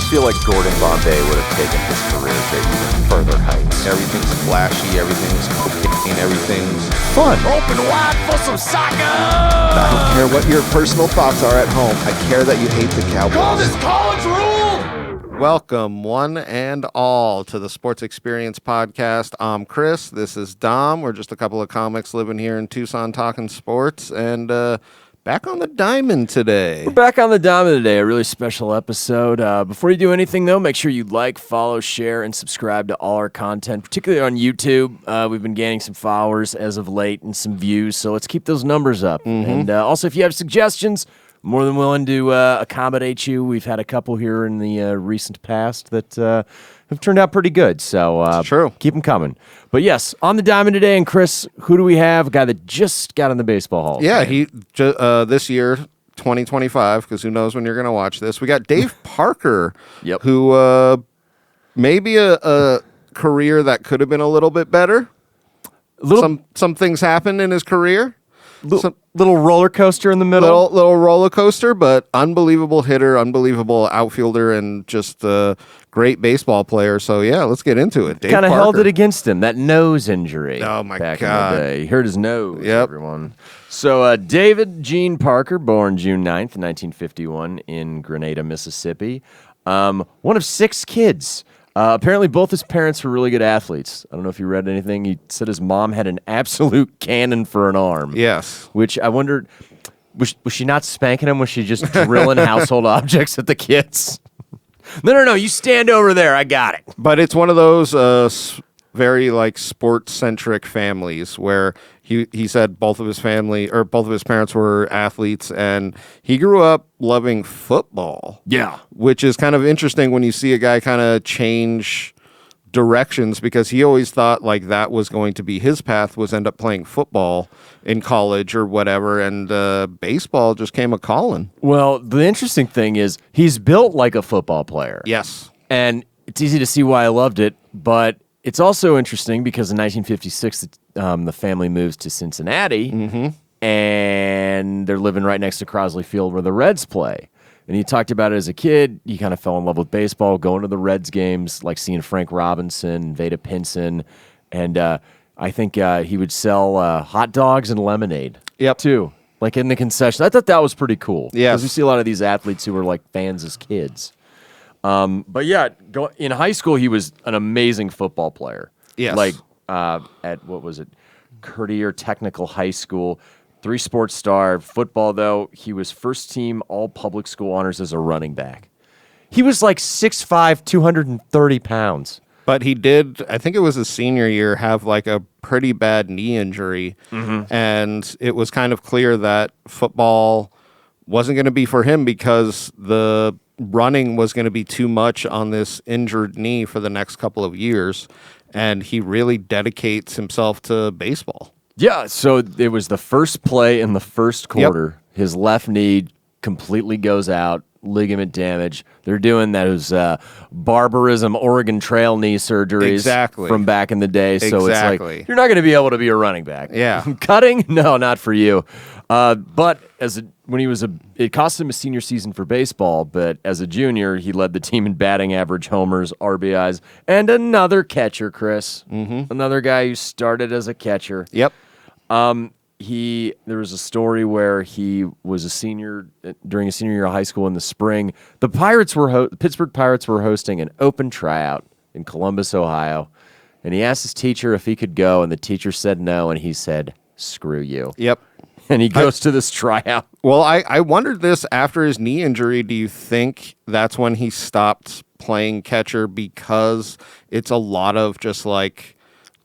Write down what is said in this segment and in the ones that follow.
just feel like Gordon Bombay would have taken his career to even further heights. Everything's flashy, everything's cocaine, everything's Fun. Open wide for some soccer! I don't care what your personal thoughts are at home. I care that you hate the Call Cowboys. this college rule! Welcome, one and all, to the Sports Experience Podcast. I'm Chris. This is Dom. We're just a couple of comics living here in Tucson talking sports, and back on the diamond today. We're back on the diamond today, a really special episode. Before you do anything, though, make sure you like, follow, share, and subscribe to all our content, particularly on YouTube. We've been gaining some followers as of late and some views, so let's keep those numbers up. And also, if you have suggestions, more than willing to accommodate you. We've had a couple here in the recent past that have turned out pretty good, so True. Keep them coming. But yes, on the diamond today, and Chris, who do we have? A guy that just got in the Baseball Hall of Yeah, Fame. he this year, 2025, because who knows when you're going to watch this. We got Dave Parker, Yep. who maybe a career that could have been a little bit better. Some things happened in his career. Little roller coaster in the middle. Little roller coaster, but unbelievable hitter, unbelievable outfielder, and just a great baseball player. So, yeah, let's get into it. Dave Kind of Parker. held it against him, that nose injury. Oh, my back God. in the day. He hurt his nose, Yep. everyone. So, David Gene Parker, born June 9th, 1951 in Grenada, Mississippi. One of 6 kids. Apparently, both his parents were really good athletes. I don't know if you read anything. He said his mom had an absolute cannon for an arm. Yes. Which I wondered, was she not spanking him? Was she just drilling household objects at the kids? No, you stand over there. I got it. But it's one of those very sports-centric families where he said both of his parents were athletes, and he grew up loving football. Yeah. Which is kind of interesting when you see a guy kind of change directions, because he always thought that was going to be his path, was end up playing football in college or whatever, and baseball just came a calling. Well, the interesting thing is he's built like a football player. Yes. And it's easy to see why I loved it, but it's also interesting because in 1956, the family moves to Cincinnati, and they're living right next to Crosley Field where the Reds play. And he talked about it as a kid. He kind of fell in love with baseball, going to the Reds games, like seeing Frank Robinson, Vada Pinson, and I think he would sell hot dogs and lemonade. Yep. Too, like in the concession. I thought that was pretty cool. Yes. Because we see a lot of these athletes who were fans as kids. But yeah, in high school, he was an amazing football player. Yes. At, what was it, Curtier Technical High School, 3-sport star. Football, though, he was first team all public school honors as a running back. He was 6'5", 230 pounds. But he did, I think it was his senior year, have a pretty bad knee injury. And it was kind of clear that football wasn't going to be for him because the running was going to be too much on this injured knee for the next couple of years. And he really dedicates himself to baseball. Yeah, so it was the first play in the first quarter. Yep. His left knee completely goes out, ligament damage. They're doing those barbarism Oregon Trail knee surgeries from back in the day. So it's you're not going to be able to be a running back. Yeah. Cutting? No, not for you. But it cost him a senior season for baseball, but as a junior, he led the team in batting average, homers, RBIs, and another catcher, Chris. Another guy who started as a catcher. Yep. There was a story where he was a senior during a senior year of high school in the spring. The Pittsburgh Pirates were hosting an open tryout in Columbus, Ohio, and he asked his teacher if he could go, and the teacher said no, and he said, "Screw you." Yep. And he goes to this tryout. Well, I wondered this after his knee injury. Do you think that's when he stopped playing catcher because it's a lot of just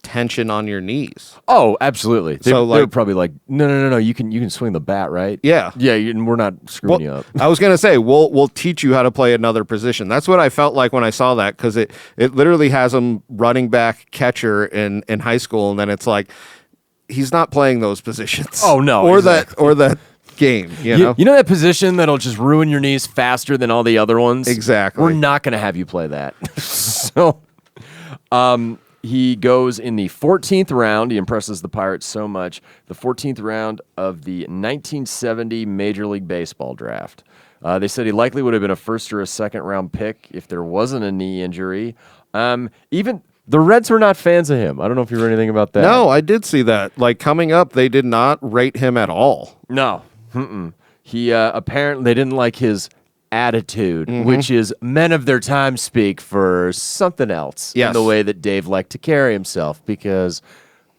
tension on your knees? Oh, absolutely. They were probably no. You can swing the bat, right? Yeah. Yeah. We're not screwing you up. I was gonna say we'll teach you how to play another position. That's what I felt like when I saw that, because it literally has him running back catcher in high school, and then it's he's not playing those positions. Oh no. Or that game. You know that position that'll just ruin your knees faster than all the other ones. Exactly. We're not gonna have you play that. So, he goes in the 14th round. He impresses the Pirates so much. The 14th round of the 1970 Major League Baseball draft. They said he likely would have been a first or a second round pick if there wasn't a knee injury. Even the Reds were not fans of him. I don't know if you heard anything about that. No, I did see that. Like coming up, they did not rate him at all. No. He apparently they didn't like his attitude, which is men of their time speak for something else in the way that Dave liked to carry himself, because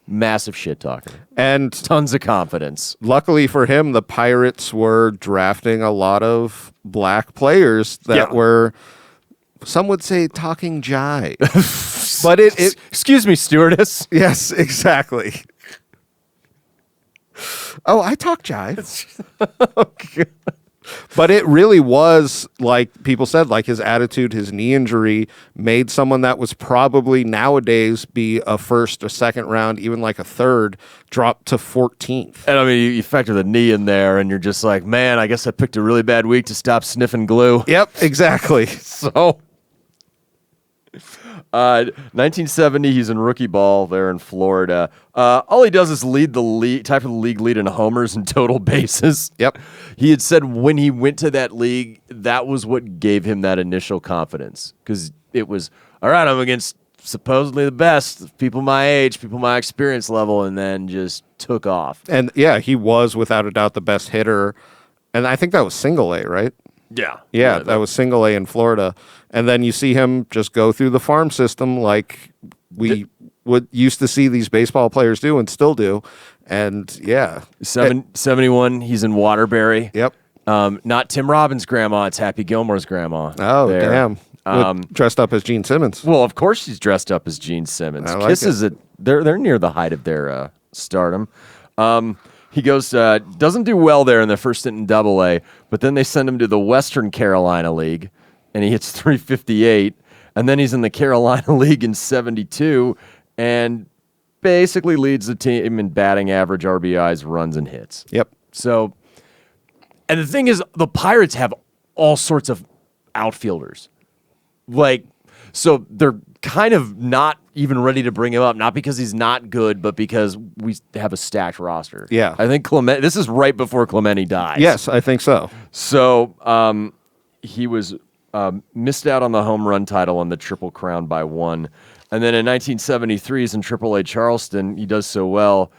massive shit talker and tons of confidence. Luckily for him, the Pirates were drafting a lot of black players that were, some would say, talking jive. But it excuse me, stewardess. Yes, exactly. Oh, I talk jive. Okay. But it really was, like people said, like his attitude, his knee injury made someone that was probably nowadays be a first or second round, even like a third, drop to 14th. And I mean, you factor the knee in there and you're just like, man, I guess I picked a really bad week to stop sniffing glue. Yep, exactly. So 1970, he's in rookie ball there in Florida. All he does is lead the league, tie for the league lead in homers and total bases. Yep. He had said when he went to that league, that was what gave him that initial confidence, because it was, all right, I'm against supposedly the best, people my age, people my experience level, and then just took off. And yeah, he was without a doubt the best hitter. And I think that was single A, right? Yeah. Yeah, that was single A in Florida. And then you see him just go through the farm system like we used to see these baseball players do and still do. And yeah. 71, he's in Waterbury. Yep. Not Tim Robbins' grandma, it's Happy Gilmore's grandma. Oh, there. damn. Dressed up as Gene Simmons. Well, of course she's dressed up as Gene Simmons. I like Kiss is they're near the height of their stardom. He goes, doesn't do well there in the first stint in Double-A, but then they send him to the Western Carolina League, and he hits 358, and then he's in the Carolina League in 72, and basically leads the team in batting average, RBIs, runs, and hits. Yep. So, and the thing is, the Pirates have all sorts of outfielders. Like, so they're kind of not even ready to bring him up, not because he's not good, but because we have a stacked roster. Yeah. I think this is right before Clemente dies. Yes, I think so. So he was missed out on the home run title on the Triple Crown by one. And then in 1973, he's in AAA Charleston. He does so well.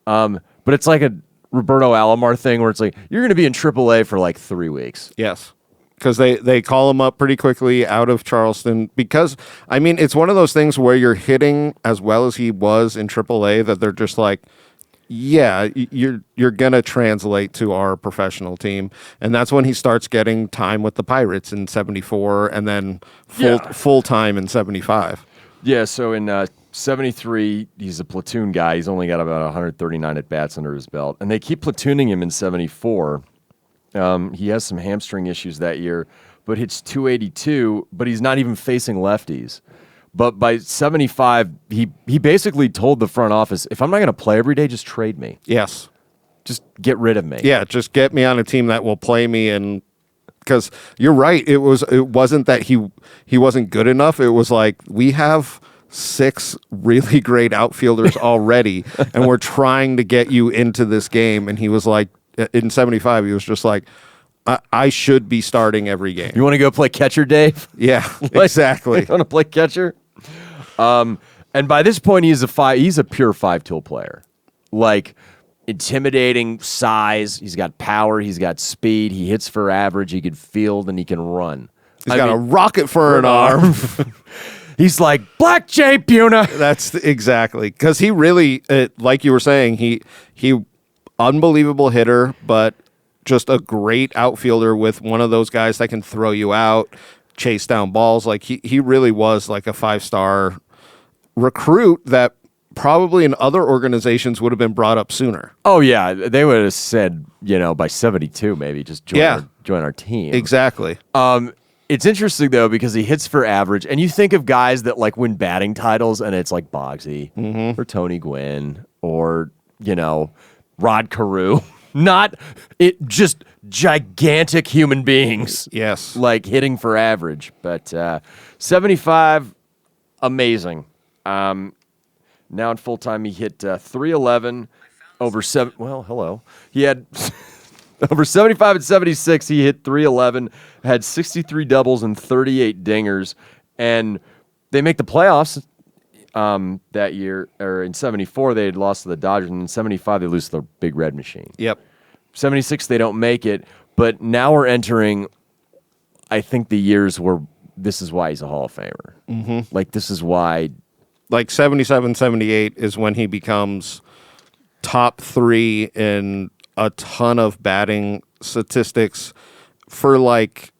But it's like a Roberto Alomar thing where it's like, you're going to be in AAA for like 3 weeks. Yes. Because they call him up pretty quickly out of Charleston. Because, I mean, it's one of those things where you're hitting as well as he was in AAA that they're just like, yeah, you're going to translate to our professional team. And that's when he starts getting time with the Pirates in 74 and then full time in 75. Yeah, so in 73, he's a platoon guy. He's only got about 139 at-bats under his belt. And they keep platooning him in 74. He has some hamstring issues that year, but hits 282, but he's not even facing lefties. But by 75, he basically told the front office, if I'm not going to play every day, just trade me. Yes. Just get rid of me. Yeah, just get me on a team that will play me. And because you're right, it wasn't that he wasn't good enough. It was like, we have 6 really great outfielders already, and we're trying to get you into this game. And he was like, in 75, he was just like, I should be starting every game. You want to go play catcher, Dave? Yeah, exactly. You want to play catcher? And by this point, he's a pure 5-tool player. Like, intimidating size. He's got power. He's got speed. He hits for average. He can field, and he can run. He's got a rocket for an arm. He's like, Black Jay Buna. That's exactly. Because he really, like you were saying, he unbelievable hitter, but just a great outfielder with one of those guys that can throw you out, chase down balls. Like he really was like a 5-star recruit that probably in other organizations would have been brought up sooner. Oh yeah, they would have said, by 72 maybe just join our team. Exactly. It's interesting though because he hits for average, and you think of guys that like win batting titles, and it's like Bogsy or Tony Gwynn or Rod Carew. Just gigantic human beings. Yes. Like hitting for average. But 75, amazing. Now in full time, he hit 311 over 7. Well, hello. He had Over 75 and 76, he hit 311, had 63 doubles and 38 dingers, and they make the playoffs that year. Or in 74, they had lost to the Dodgers, and in 75, they lose to the Big Red Machine. Yep. 76, they don't make it, but now we're entering, I think, the years where this is why he's a Hall of Famer. Mm-hmm. Like, this is why. Like 77, 78 is when he becomes top 3 in a ton of batting statistics for like,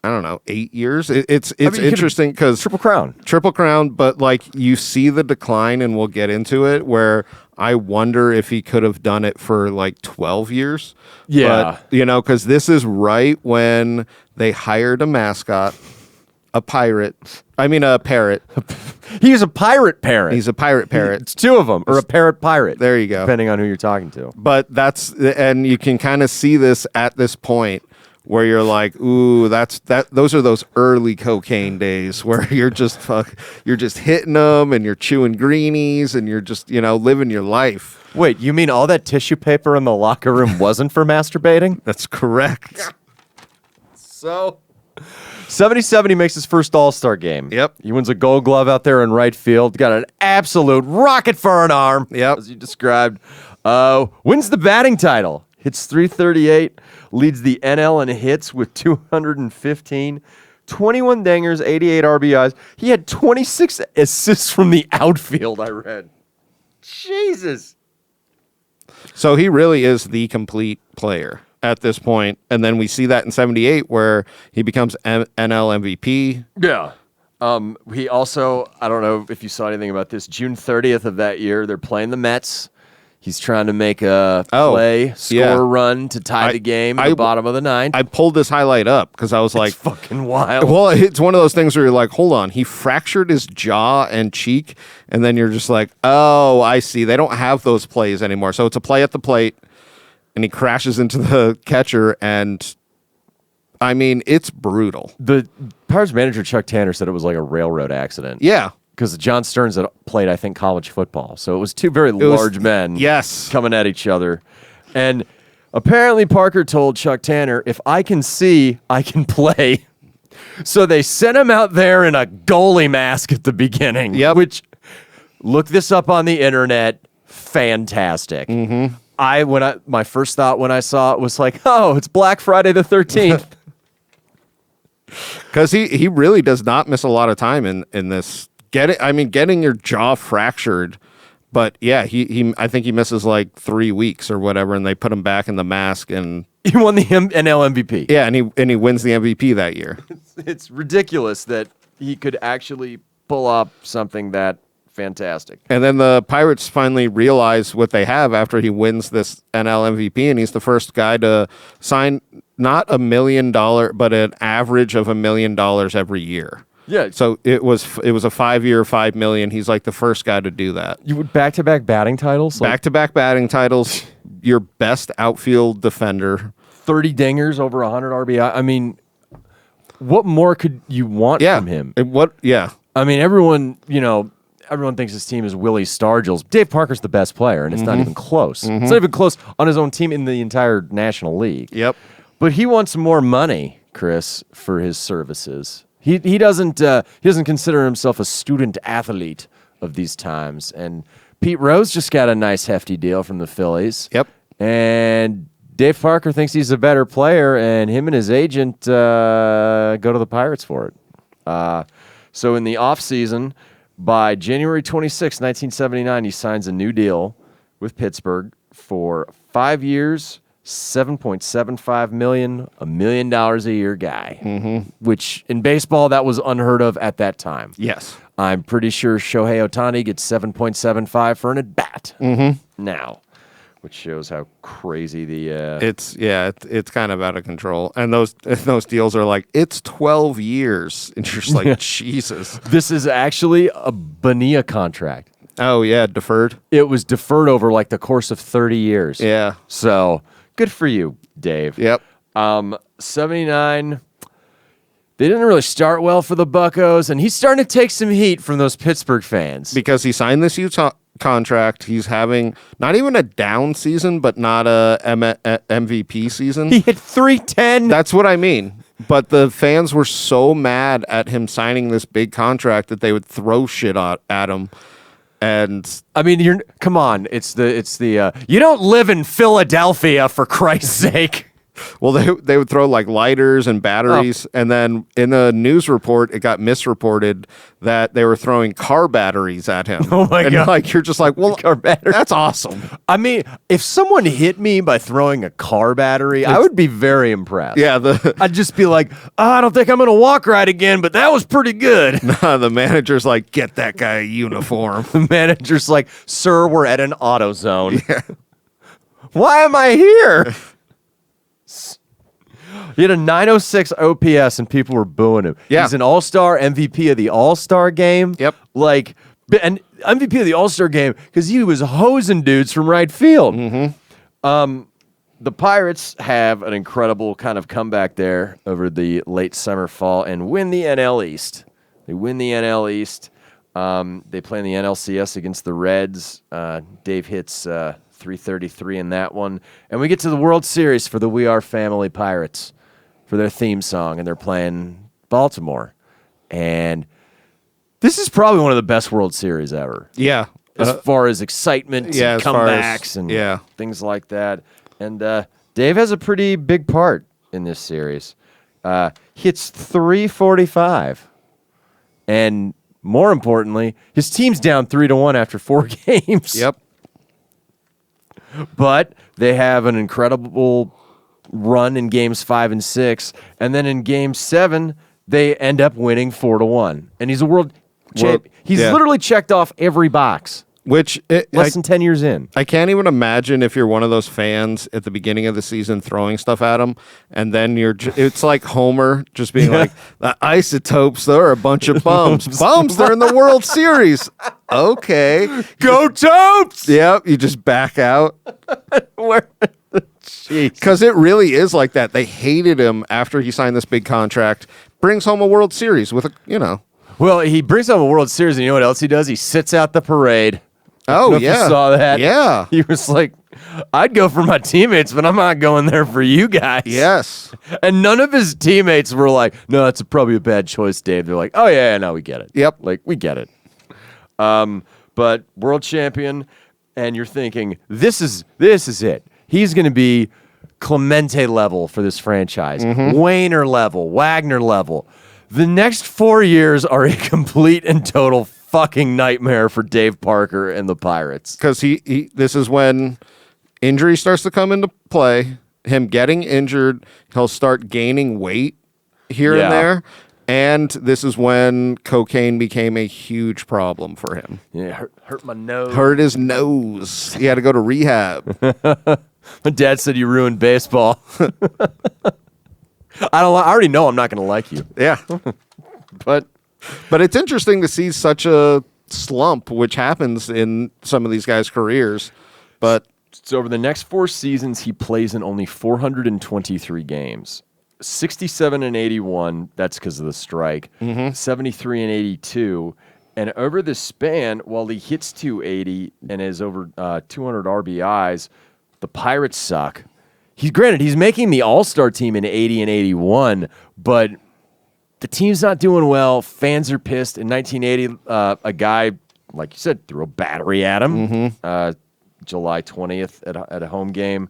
I don't know, 8 years. It's interesting because Triple Crown, but like you see the decline, and we'll get into it, where I wonder if he could have done it for like 12 years. Yeah. But, because this is right when they hired a mascot, a parrot. He's a pirate parrot. He's a pirate parrot. It's two of them, or a parrot pirate. There you go. Depending on who you're talking to. But and you can kind of see this at this point where you're like, ooh, those are those early cocaine days where you're just hitting them and you're chewing greenies and you're just, living your life. Wait, you mean all that tissue paper in the locker room wasn't for masturbating? That's correct. So 77, he makes his first All-Star game. Yep. He wins a Gold Glove out there in right field. Got an absolute rocket for an arm. Yep. As you described. Wins the batting title. Hits 338. Leads the NL in hits with 215. 21 dingers, 88 RBIs. He had 26 assists from the outfield, I read. Jesus. So he really is the complete player at this point. And then we see that in 78 where he becomes NL MVP. Yeah. He also, I don't know if you saw anything about this, June 30th of that year, they're playing the Mets. He's trying to make a score a run to tie the game at the bottom of the ninth. I pulled this highlight up because I was like, fucking wild. Well, it's one of those things where you're like, hold on, he fractured his jaw and cheek, and then you're just like, oh, I see. They don't have those plays anymore. So it's a play at the plate, and he crashes into the catcher, and I mean, it's brutal. The Pirates manager, Chuck Tanner, said it was like a railroad accident. Yeah. Because John Stearns had played, I think, college football. So it was two very large men coming at each other. And apparently Parker told Chuck Tanner, if I can see, I can play. So they sent him out there in a goalie mask at the beginning. Yep. Which, look this up on the internet, fantastic. Mm-hmm. My first thought when I saw it was like, oh, it's Black Friday the 13th. Because he really does not miss a lot of time in this. Getting your jaw fractured, but yeah, I think he misses like 3 weeks or whatever, and they put him back in the mask, and he won the NL MVP. Yeah, and he wins the MVP that year. It's ridiculous that he could actually pull up something that fantastic. And then the Pirates finally realize what they have after he wins this NL MVP, and he's the first guy to sign not $1 million, but an average of $1 million every year. Yeah. So it was a 5-year, $5 million. He's like the first guy to do that. You would back-to-back batting titles? Back-to-back batting titles. Your best outfield defender. 30 dingers, over 100 RBI. I mean, what more could you want from him? I mean, everyone thinks his team is Willie Stargell's. Dave Parker's the best player, and it's not even close. Mm-hmm. It's not even close on his own team in the entire National League. Yep. But he wants more money, Chris, for his services. He doesn't consider himself a student athlete of these times. And Pete Rose just got a nice hefty deal from the Phillies. Yep. And Dave Parker thinks he's a better player, and him and his agent go to the Pirates for it. So in the offseason, by January 26, 1979, he signs a new deal with Pittsburgh for 5 years, $7.75 million, $1 million a year guy, which in baseball, that was unheard of at that time. Yes. I'm pretty sure Shohei Ohtani gets 7.75 for an at-bat now, which shows how crazy the... It's kind of out of control. And those deals are like, it's 12 years. And you're just like, Jesus. This is actually a Bonilla contract. Oh, yeah, deferred? It was deferred over like the course of 30 years. Yeah. So... good for you, Dave. Yep. 79. They didn't really start well for the Buccos, and he's starting to take some heat from those Pittsburgh fans. Because he signed this contract. He's having not even a down season, but not a MVP season. He hit 310. That's what I mean. But the fans were so mad at him signing this big contract that they would throw shit at him. And I mean, come on. It's the you don't live in Philadelphia, for Christ's sake. well, they would throw like lighters and batteries, and then in a news report, it got misreported that they were throwing car batteries at him. Oh my God. Like you're just like, well, Car battery. that's awesome. I mean, if someone hit me by throwing a car battery, I would be very impressed. Yeah, I'd just be like, I don't think I'm going to walk right again, but that was pretty good. the manager's like, get that guy a uniform. The manager's like, sir, we're at an auto zone. Yeah. Why am I here? He had a 906 OPS and people were booing him. Yeah. He's an all-star, MVP of the all-star game. Yep. Like, and MVP of the all-star game because he was hosing dudes from right field. Mm-hmm. The Pirates have an incredible kind of comeback there over the late summer, fall, and win the NL East. They win the NL East. They play in the NLCS against the Reds. Dave hits 333 in that one. And we get to the World Series for the We Are Family Pirates for their theme song, and they're playing Baltimore. And this is probably one of the best World Series ever. Yeah. As far as excitement and comebacks and things like that. And Dave has a pretty big part in this series. Hits 345. And more importantly, his team's down 3-1 after 4 games. Yep. But they have an incredible run in games 5 and 6, and then in game 7 they end up winning 4-1. And he's a world champ. He's literally checked off every box. Which less than 10 years in. I can't even imagine if you're one of those fans at the beginning of the season throwing stuff at him, and then it's like Homer just being like, the Isotopes, they're a bunch of bums. Bums, they're in the World Series. Okay. Go Topes! Yep, you just back out. Because it really is like that. They hated him after he signed this big contract, brings home a World Series with a. Well, he brings home a World Series, and you know what else he does? He sits out the parade. Oh, If you saw that. Yeah. He was like, I'd go for my teammates, but I'm not going there for you guys. Yes. And none of his teammates were like, no, that's probably a bad choice, Dave. They're like, oh, yeah, no, we get it. Yep. Like, we get it. But world champion, and you're thinking, this is it. He's going to be Clemente level for this franchise. Mm-hmm. Wayner level, Wagner level. The next 4 years are a complete and total fucking nightmare for Dave Parker and the Pirates. Because this is when injury starts to come into play. Him getting injured, he'll start gaining weight here and there. And this is when cocaine became a huge problem for him. Yeah, hurt my nose. Hurt his nose. He had to go to rehab. My dad said you ruined baseball. I already know I'm not going to like you. Yeah. But it's interesting to see such a slump, which happens in some of these guys' careers. But so over the next 4 seasons, he plays in only 423 games. 67 and 81, that's because of the strike. 73 and 82. And over this span, while he hits 280 and is over 200 RBIs, the Pirates suck. He's making the All-Star team in 80 and 81, but the team's not doing well. Fans are pissed. In 1980, a guy, like you said, threw a battery at him. July 20th at a home game.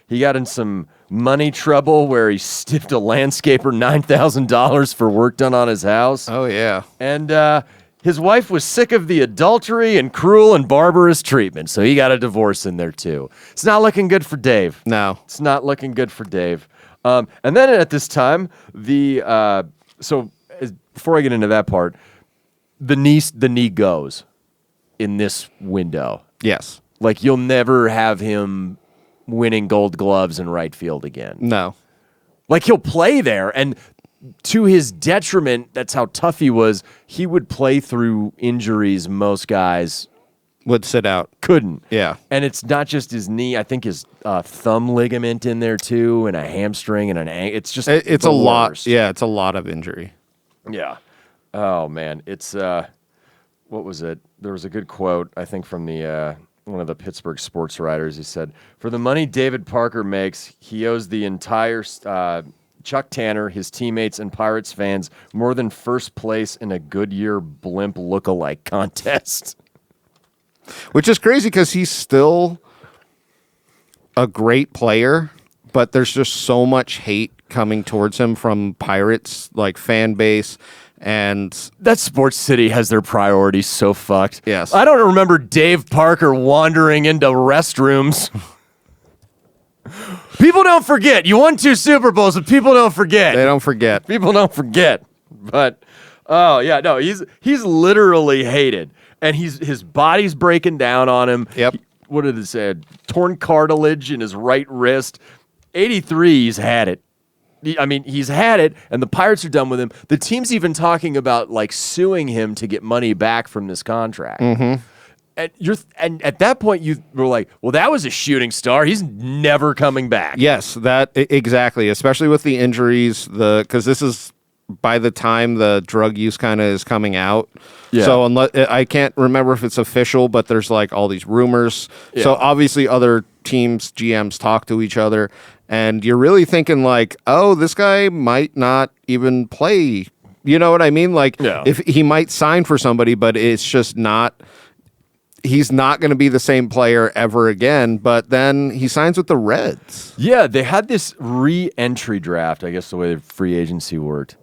He got in some money trouble where he stiffed a landscaper $9,000 for work done on his house. oh yeah, And his wife was sick of the adultery and cruel and barbarous treatment, so he got a divorce in there too. It's not looking good for Dave. no, It's not looking good for Dave. And then at this time, before I get into that part, the knee goes in this window. yes, Like, you'll never have him winning Gold Gloves in right field again. no, Like, he'll play there, and to his detriment, that's how tough he was. He would play through injuries most guys would sit out. couldn't. Yeah, And it's not just his knee. I think his thumb ligament in there, too, and a hamstring and an ankle. It's just it's the a lot. worst. Yeah, it's a lot of injury. Yeah. Oh, man. It's what was it? There was a good quote, I think, from the one of the Pittsburgh sports writers. He said, "For the money David Parker makes, he owes the entire Chuck Tanner, his teammates, and Pirates fans more than first place in a Goodyear blimp look-alike contest." Which is crazy because he's still a great player, but there's just so much hate coming towards him from Pirates like fan base. And that Sports City has their priorities so fucked. Yes. I don't remember Dave Parker wandering into restrooms. People don't forget. You won 2 Super Bowls, but people don't forget. they don't forget. People don't forget. But oh yeah, no, he's literally hated. And his body's breaking down on him. Yep. What did it say? Torn cartilage in his right wrist. 83, he's had it. I mean, he's had it, and the Pirates are done with him. The team's even talking about like suing him to get money back from this contract. Mm-hmm. And at that point, you were like, "Well, that was a shooting star. He's never coming back." Yes, exactly. Especially with the injuries, because this is by the time the drug use kind of is coming out. Yeah. So unless I can't remember if it's official, but there's like all these rumors. Yeah. So obviously, other teams, GMs talk to each other. And you're really thinking like, oh, this guy might not even play. You know what I mean? Like, if he might sign for somebody, but it's just not. He's not going to be the same player ever again. But then he signs with the Reds. Yeah, they had this re-entry draft. I guess the way the free agency worked.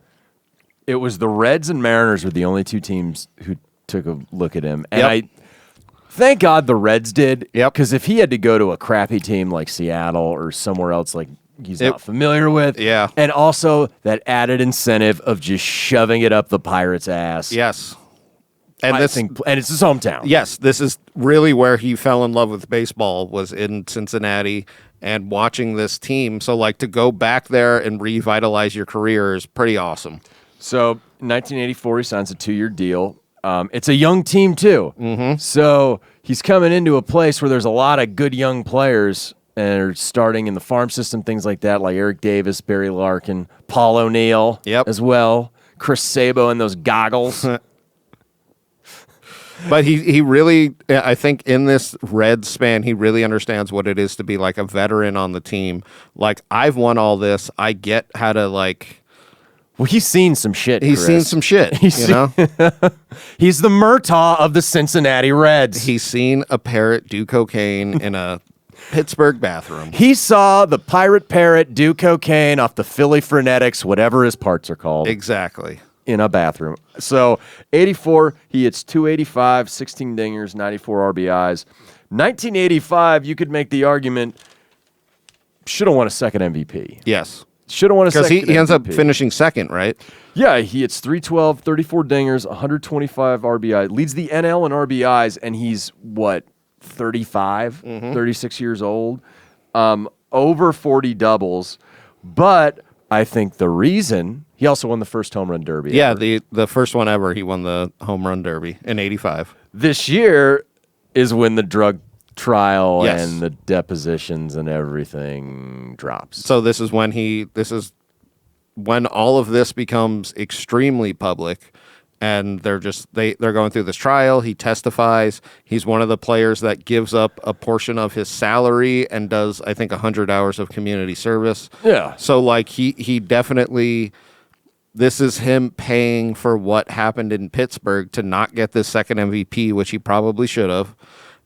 It was the Reds and Mariners were the only 2 teams who took a look at him, and thank God the Reds did. Yep. Because if he had to go to a crappy team like Seattle or somewhere else like he's not familiar with, and also that added incentive of just shoving it up the Pirates' ass. Yes. And it's his hometown. Yes, this is really where he fell in love with baseball, was in Cincinnati and watching this team. So, like, to go back there and revitalize your career is pretty awesome. So, in 1984, he signs a 2-year deal. It's a young team, too. Mm-hmm. So, he's coming into a place where there's a lot of good young players and are starting in the farm system, things like that, like Eric Davis, Barry Larkin, Paul O'Neill as well, Chris Sabo and those goggles. But he really, I think in this Red span, he really understands what it is to be like a veteran on the team. Like, I've won all this. I get how to like. Well, he's seen some shit. He's seen some shit. He's the Murtaugh of the Cincinnati Reds. He's seen a parrot do cocaine in a Pittsburgh bathroom. He saw the pirate parrot do cocaine off the Philly Frenetics, whatever his parts are called. Exactly. In a bathroom. So, 84, he hits 285, 16 dingers, 94 RBIs. 1985, you could make the argument, should have won a second MVP. Yes. Should have won a second MVP. Because he ends up finishing second, right? Yeah, he hits 312, 34 dingers, 125 RBI. Leads the NL in RBIs, and he's, 35, 36 years old? Over 40 doubles. But I think the reason... He also won the first home run derby. Yeah, the first one ever. He won the home run derby in 85. This year is when the drug trial and the depositions and everything drops. So this is when all of this becomes extremely public, and they're going through this trial. He testifies. He's one of the players that gives up a portion of his salary and does, I think, 100 hours of community service. Yeah. So like he definitely. This is him paying for what happened in Pittsburgh to not get this second MVP, which he probably should have.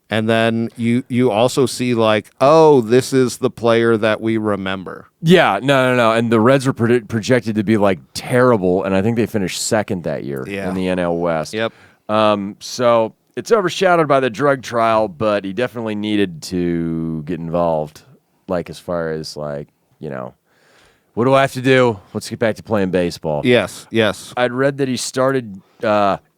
And then you also see like, oh, this is the player that we remember. Yeah, no. And the Reds were projected to be like terrible, and I think they finished second that year in the NL West. Yep. So it's overshadowed by the drug trial, but he definitely needed to get involved. Like as far as like, what do I have to do? Let's get back to playing baseball. Yes. I'd read that he started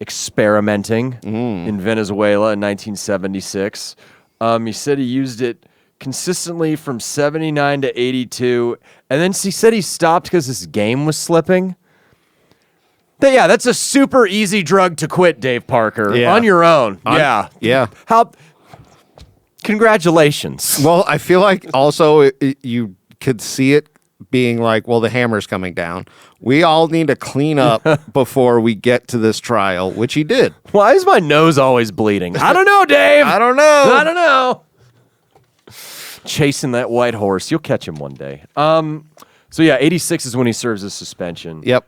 experimenting in Venezuela in 1976. He said he used it consistently from 79 to 82. And then he said he stopped because his game was slipping. But yeah, that's a super easy drug to quit, Dave Parker. Yeah. On your own. Yeah. Congratulations. Well, I feel like also you could see it being like, well, the hammer's coming down. We all need to clean up before we get to this trial, which he did. Why is my nose always bleeding? I don't know, Dave. I don't know. I don't know. Chasing that white horse. You'll catch him one day. So, yeah, 86 is when he serves his suspension. Yep.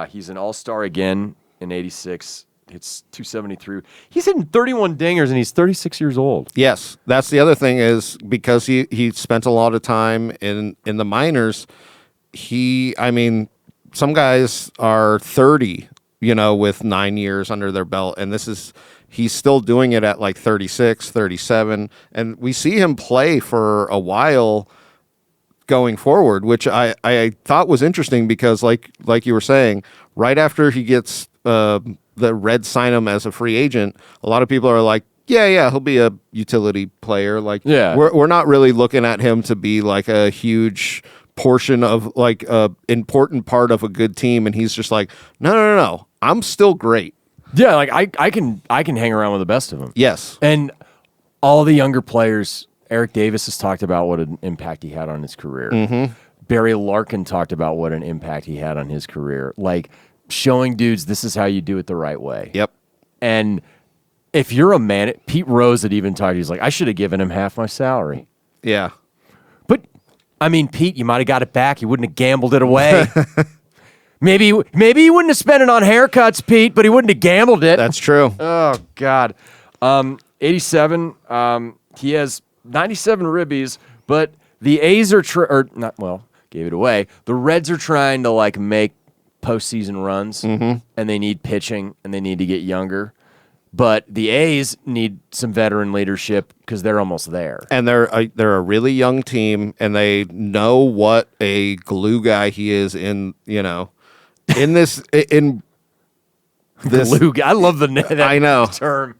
He's an all-star again in 86. It's 273. He's hitting 31 dingers, and he's 36 years old. Yes. That's the other thing is because he spent a lot of time in the minors, some guys are 30, with 9 years under their belt, and he's still doing it at like 36, 37, and we see him play for a while going forward, which I thought was interesting because like you were saying, right after he gets the Reds sign him as a free agent, a lot of people are like, yeah, he'll be a utility player. Like, yeah, we're not really looking at him to be like a huge portion of like a important part of a good team, and he's just like, no, I'm still great. Yeah, like I can hang around with the best of them. Yes, and all the younger players. Eric Davis has talked about what an impact he had on his career. Mm-hmm. Barry Larkin talked about what an impact he had on his career. Like showing dudes this is how you do it the right way. Yep. And if you're a man, Pete Rose had even talked. He's like, I should have given him half my salary. Yeah. But Pete, you might have got it back. You wouldn't have gambled it away. Maybe he wouldn't have spent it on haircuts, Pete, but he wouldn't have gambled it. That's true. Oh God. 87. He has 97 ribbies, but the A's are gave it away. The Reds are trying to like make postseason runs, and they need pitching, and they need to get younger. But the A's need some veteran leadership because they're almost there. And they're a really young team, and they know what a glue guy he is in this. Glue guy. I love that I know. term.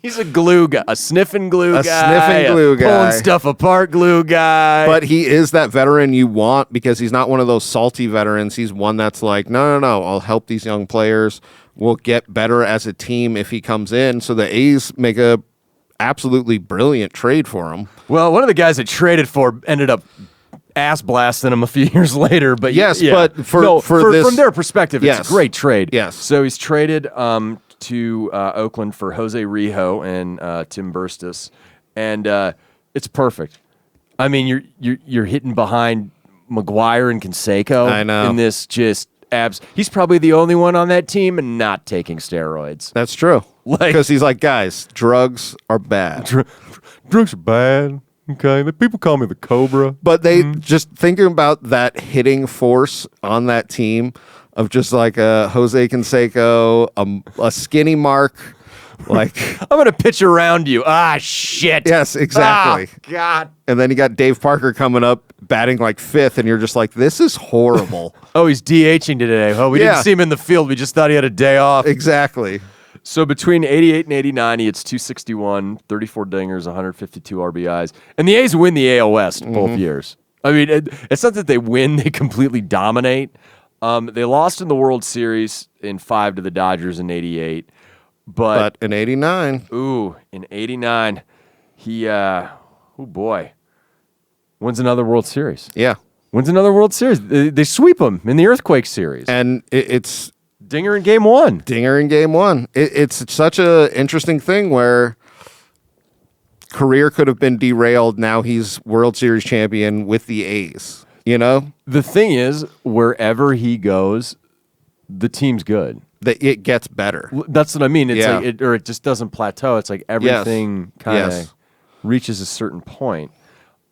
He's a glue guy, a sniffing glue guy, guy, pulling stuff apart glue guy. But he is that veteran you want because he's not one of those salty veterans. He's one that's like, no, I'll help these young players. We'll get better as a team if he comes in. So the A's make a absolutely brilliant trade for him. Well, one of the guys that traded for ended up ass blasting him a few years later, but yes, yeah. But for this, from their perspective, yes. It's a great trade. Yes. So he's traded to Oakland for Jose Rijo and Tim Burstis, and it's perfect. I mean, you're hitting behind McGuire and Canseco. I know. In this just abs. He's probably the only one on that team and not taking steroids. That's true. Because he's like, guys, drugs are bad. Drugs are bad. Okay, the people call me the Cobra. But they just thinking about that hitting force on that team of just like a Jose Canseco, a skinny Mark. Like I'm gonna pitch around you. Ah, shit. Yes, exactly. Oh, God. And then you got Dave Parker coming up, batting like fifth, and you're just like, this is horrible. Oh, he's DHing today. Oh, we didn't see him in the field. We just thought he had a day off. Exactly. So between 88 and 89, he hits 261, 34 dingers, 152 RBIs. And the A's win the AL West both years. I mean, it's not that they win, they completely dominate. They lost in the World Series in 5 to the Dodgers in 88. But in 89. Ooh, in 89, he, oh boy, wins another World Series. Yeah. Wins another World Series. They sweep him in the Earthquake Series. And it's... Dinger in game one. Dinger in game one. It's such a interesting thing where career could have been derailed. Now he's World Series champion with the A's, you know? The thing is, wherever he goes, the team's good. It gets better. That's what I mean. It's like it just doesn't plateau. It's like everything kind of reaches a certain point.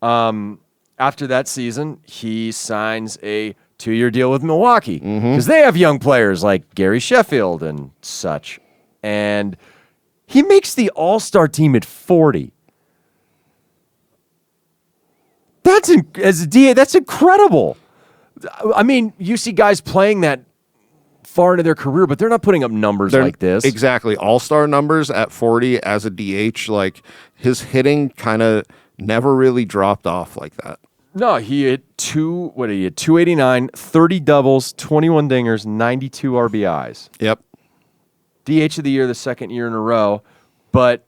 After that season, he signs a 2-year deal with Milwaukee because they have young players like Gary Sheffield and such. And he makes the All-Star team at 40. As a DA, that's incredible. I mean, you see guys playing that far into their career, but they're not putting up numbers like this. Exactly. All-star numbers at 40 as a DH. Like, his hitting kind of never really dropped off like that. No, he hit 289, 30 doubles, 21 dingers, 92 RBIs. Yep. DH of the year the second year in a row, but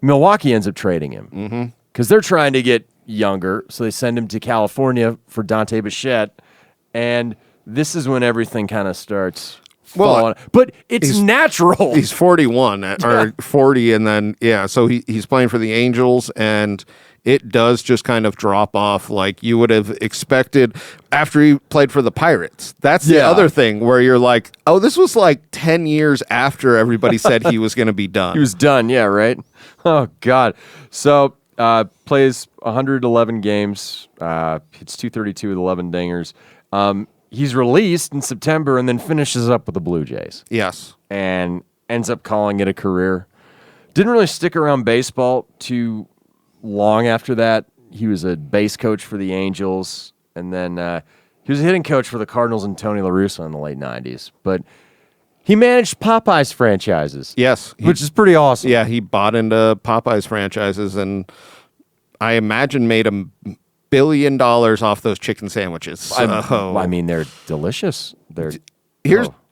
Milwaukee ends up trading him because they're trying to get younger, so they send him to California for Dante Bichette, and this is when everything kind of starts falling. But it's natural. He's 41 or 40, and then so he's playing for the Angels, and it does just kind of drop off like you would have expected after he played for the Pirates. That's the other thing where you're like, oh, this was like 10 years after everybody said he was going to be done. He was done, yeah, right? Oh, God. So plays 111 games, hits 232 with 11 dingers. He's released in September and then finishes up with the Blue Jays. Yes. And ends up calling it a career. Didn't really stick around baseball too long after that. He was a base coach for the Angels, and then he was a hitting coach for the Cardinals and Tony La Russa in the late 90s. But he managed Popeyes franchises. Yes. Which is pretty awesome. Yeah, he bought into Popeyes franchises, and I imagine made $1 billion off those chicken sandwiches. So. I mean, they're delicious.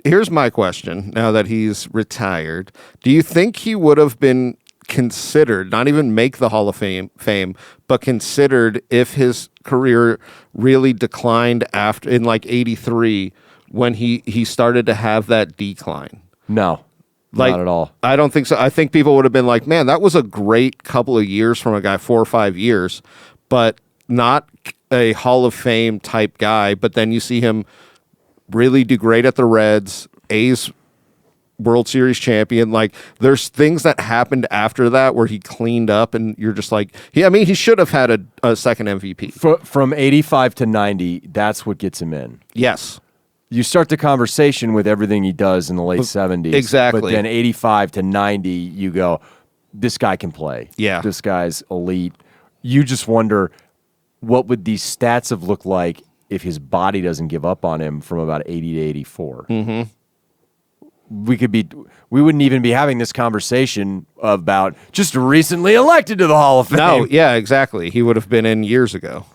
Here's my question, now that he's retired. Do you think he would have been considered, not even make the Hall of Fame, but considered if his career really declined after in like 83 when he started to have that decline? No, not at all. I don't think so. I think people would have been like, man, that was a great couple of years from a guy, 4 or 5 years, but not a Hall of Fame type guy. But then you see him really do great at the Reds, A's World Series champion. Like, there's things that happened after that where he cleaned up, and you're just like, he should have had a second MVP. From 85 to 90, that's what gets him in. Yes. You start the conversation with everything he does in the late 70s. Exactly. But then 85 to 90, you go, this guy can play. Yeah. This guy's elite. You just wonder, what would these stats have looked like if his body doesn't give up on him from about 80 to 84? Mm-hmm. We wouldn't even be having this conversation about just recently elected to the Hall of Fame. No, yeah, exactly. He would have been in years ago.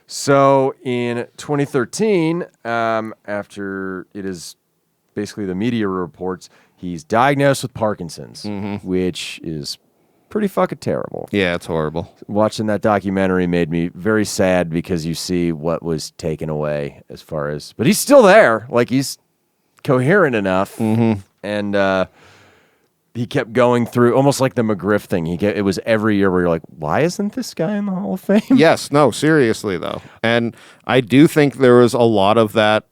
So in 2013, after it is basically the media reports, he's diagnosed with Parkinson's, which is pretty fucking terrible. Yeah, it's horrible. Watching that documentary made me very sad because you see what was taken away as far as, but he's still there. Like, he's coherent enough, and he kept going through almost like the McGriff thing. It was every year where you're like, why isn't this guy in the Hall of Fame? Yes, no, seriously though, and I do think there was a lot of that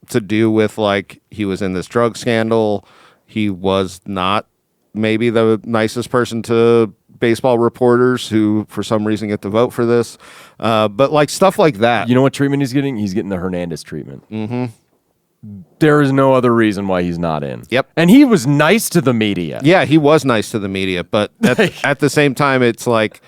to do with, like, he was in this drug scandal. He was not maybe the nicest person to baseball reporters who for some reason get to vote for this, but like stuff like that. You know what treatment he's getting? He's getting the Hernandez treatment. There is no other reason why he's not in. Yep. And he was nice to the media. Yeah, he was nice to the media, but at the same time, it's like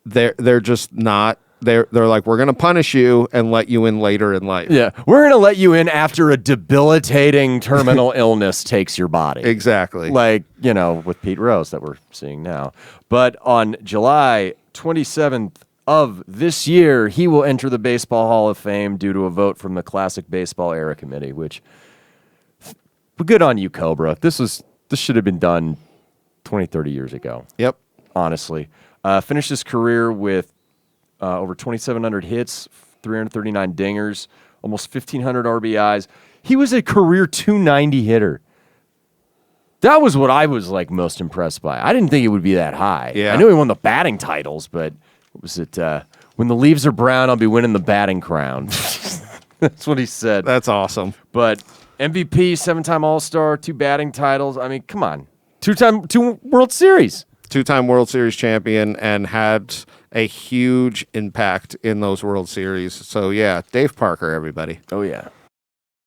they're just not. They're like, we're going to punish you and let you in later in life. Yeah, we're going to let you in after a debilitating terminal illness takes your body. Exactly. Like, with Pete Rose that we're seeing now. But on July 27th of this year, he will enter the Baseball Hall of Fame due to a vote from the Classic Baseball Era Committee, which, good on you, Cobra. This should have been done 20, 30 years ago. Yep. Honestly. Finished his career with over 2,700 hits, 339 dingers, almost 1,500 RBIs. He was a career 290 hitter. That was what I was like most impressed by. I didn't think it would be that high. Yeah. I knew he won the batting titles, but what was it? When the leaves are brown, I'll be winning the batting crown. That's what he said. That's awesome. But MVP, 7-time All-Star, 2 batting titles. I mean, come on. 2 World Series. 2-time World Series champion and had a huge impact in those World Series. So, yeah, Dave Parker, everybody. Oh, yeah.